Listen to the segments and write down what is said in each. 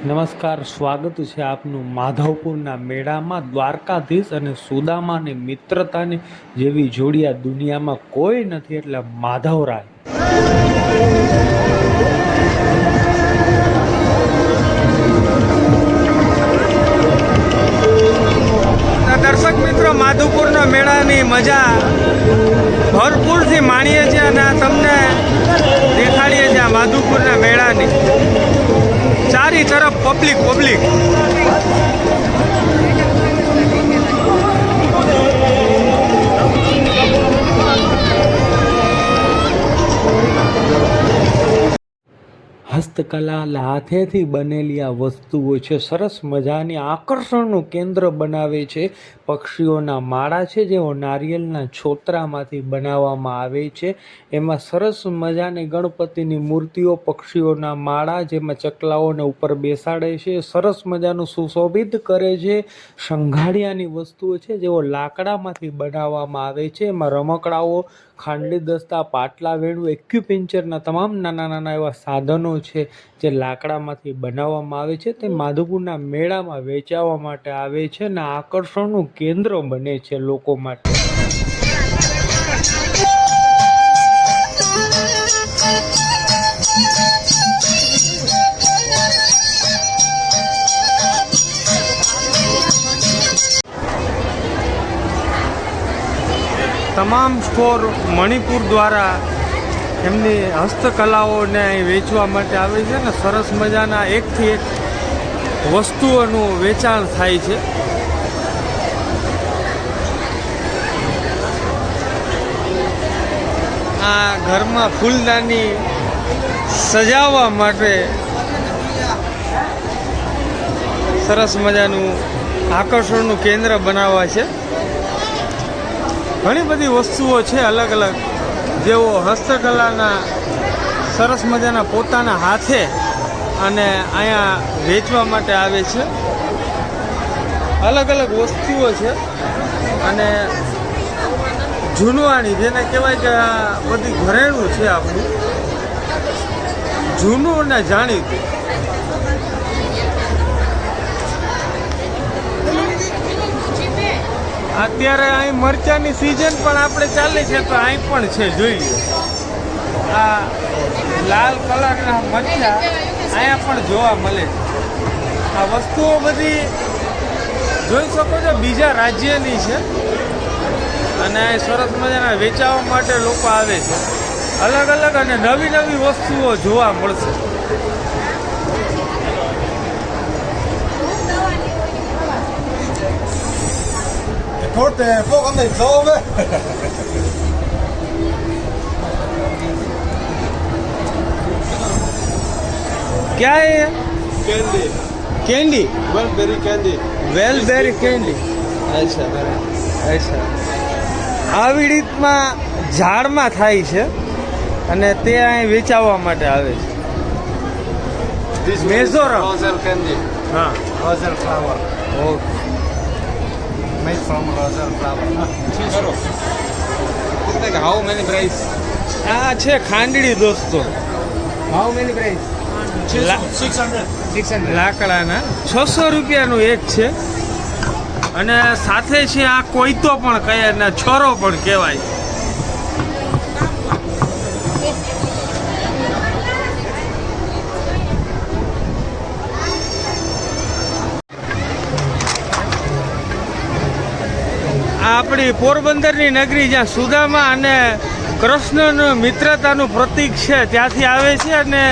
નમસ્કાર, સ્વાગત છે આપનું માધવપુરના મેળામાં. દ્વારકાધીશ અને સુદામાની મિત્રતાની જેવી જોડિયા દુનિયામાં કોઈ નથી, એટલે માધવરાય. દર્શક મિત્રો, માધવપુરના મેળાની મજા ભરપૂરથી માણીએ છીએ અને તમને દેખાડીએ છીએ આ માધવપુરના મેળાની ચારી તરફ પબ્લિક. હસ્તકલા હાથેથી બનેલી આ વસ્તુઓ છે, સરસ મજાની આકર્ષણનું કેન્દ્ર બનાવે છે. પક્ષીઓના માળા છે, જેઓ નારિયેળના છોતરામાંથી બનાવવામાં આવે છે. એમાં સરસ મજાની ગણપતિની મૂર્તિઓ, પક્ષીઓના માળા, જેમાં ચકલાઓને ઉપર બેસાડે છે, સરસ મજાનું સુશોભિત કરે છે. શંઘાડિયાની વસ્તુઓ છે, જેઓ લાકડામાંથી બનાવવામાં આવે છે. એમાં રમકડાઓ, ખાંડલી દસ્તા, પાટલા, વેણું, એક્યુપંક્ચરના તમામ નાના એવા સાધનો છે જે લાકડામાંથી બનાવવામાં આવે છે. તે માધવપુરના મેળામાં વેચાવા માટે આવે છે અને આકર્ષણનું કેન્દ્ર બને છે લોકો માટે. તમામ સ્ટોર મણિપુર દ્વારા એમની હસ્તકલાઓને અહીં વેચવા માટે આવે છે ને સરસ મજાના એકથી એક વસ્તુઓનું વેચાણ થાય છે. આ ઘરમાં ફૂલદાની સજાવવા માટે સરસ મજાનું આકર્ષણનું કેન્દ્ર બનાવવા છે. ઘણી બધી વસ્તુઓ છે અલગ અલગ, જેઓ હસ્તકલાના સરસ મજાના પોતાના હાથે અને અહીંયા વેચવા માટે આવે છે. અલગ અલગ વસ્તુઓ છે અને જૂનવાણી, જેને કહેવાય કે આ બધી ઘરેણું છે આપણું જૂનું અને જાણીતું. અત્યારે અહીં મરચાની સિઝન પણ આપણે ચાલે છે, તો અહીં પણ છે, જોઈ લો. આ લાલ કલરના મરચા અહીંયા પણ જોવા મળે છે. આ વસ્તુઓ બધી જોઈ શકો છો બીજા રાજ્યની છે અને સરસ મજાના વેચાવા માટે લોકો આવે છે. અલગ અલગ અને નવી વસ્તુઓ જોવા મળશે. Korte, volgende zalve. क्या है ये? Candy. Candy, Wellberry candy. Wellberry candy. અચ્છા. આવી રીતમાં ઝાડમાં થાય છે અને તે અહીં વેચાવા માટે આવે છે. This Mizoram. rosal candy. હા, Rosal flower. Okay. Made from rosal flower. Choose karo. Like how many price? આ છે ખાંડડી દોસ્તો, How many price? La- 600. 600. લાકડાના 600 રૂપિયાનું એક છે અને સાથે છે આ કોઈતો પણ કહે ને છોરો પણ કહેવાય. આપણી પોરબંદરની નગરી, જ્યાં સુદામા અને કૃષ્ણનું મિત્રતાનું પ્રતીક છે, ત્યાંથી આવે છે અને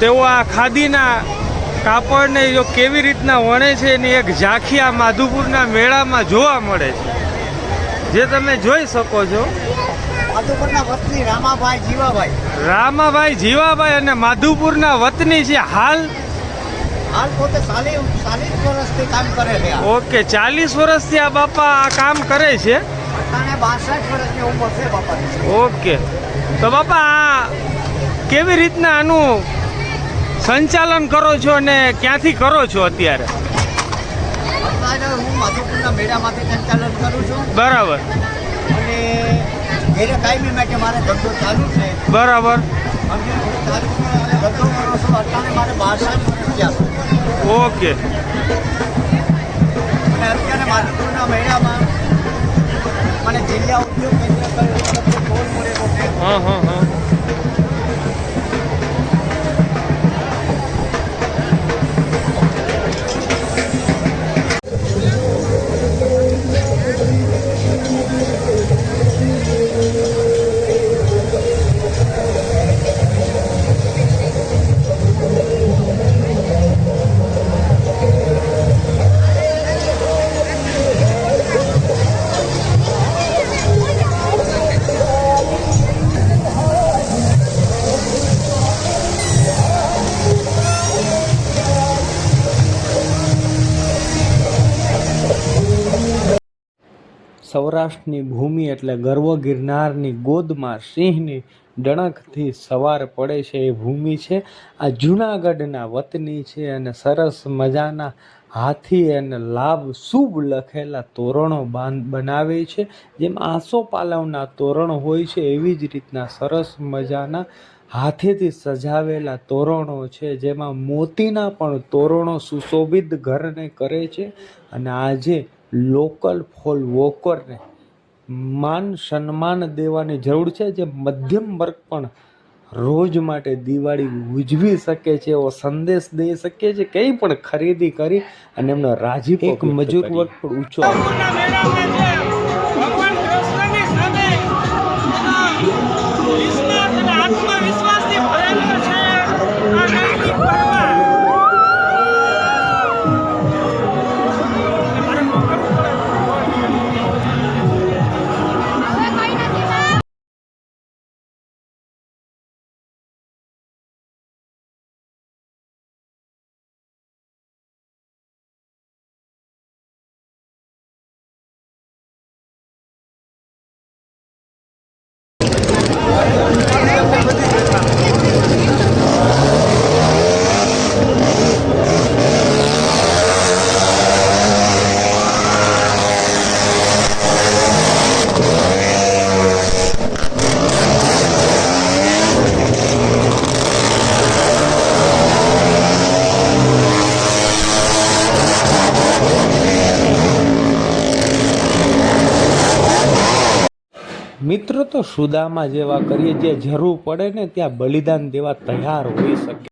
તેઓ આ ખાદીના કાપડને જો કેવી રીતના વણે છે એની એક ઝાંખી આ માધવપુરના મેળામાં જોવા મળે છે, જે તમે જોઈ શકો છો. માધવપુરના વતની રામાભાઈ જીવાભાઈ અને માધવપુરના વતની છે. હાલ પોતે 40 વર્ષથી કામ કરે છે. ઓકે, 40 વર્ષથી આ બાપા આ કામ કરે છે. અત્યારે 62 વર્ષની ઉંમર છે બાપાની. ઓકે, તો બાપા આ કેવી રીતના આનું સંચાલન કરો છો અને ક્યાંથી કરો છો અત્યારે? અત્યારે હું માધવપુરના મેળામાંથી સંચાલન કરું છું. બરાબર. અને ઘરે કાયમી માટે મારે ધંધો ચાલુ છે. બરાબર. અને ધંધો કરો છું. અત્યારે મારે 62 વર્ષ થયા છે. ઓકે. અને અત્યારે માધવપુરના મેળામાં મને જિલ્લા ઉદ્યોગ કેન્દ્ર તરફથી કોલ મળેલો છે. હા હા હા. સૌરાષ્ટ્રની ભૂમિ એટલે ગર્વ ગિરનારની ગોદમાં સિંહની ડણકથી સવાર પડે છે એ ભૂમિ છે. આ જૂનાગઢના વતની છે અને સરસ મજાના હાથી અને લાભ શુભ લખેલા તોરણો બનાવે છે. જેમ આસોપાલવના તોરણ હોય છે એવી જ રીતના સરસ મજાના હાથેથી સજાવેલા તોરણો છે, જેમાં મોતીના પણ તોરણો સુશોભિત ઘરને કરે છે. અને આજે લોકલ ફોર વોકરને માન સન્માન દેવાની જરૂર છે, જે મધ્યમ વર્ગ પણ રોજ માટે દિવાળી ઉજવી શકે છે એવો સંદેશ દઈ શકીએ છીએ. કંઈ પણ ખરીદી કરી અને એમનો રાજીપો એક મજૂર વર્ગ પણ ઊંચો આવે. ભગવાન કૃષ્ણની સામે વિશ્વાસ અને આત્મવિશ્વાસથી ભરેલો છે આ નૈતિક પર્વ. મિત્રો તો સુદામા જેવા કરીએ, જે જરૂર પડે ને ત્યાં બલિદાન દેવા તૈયાર હોઈ શકે.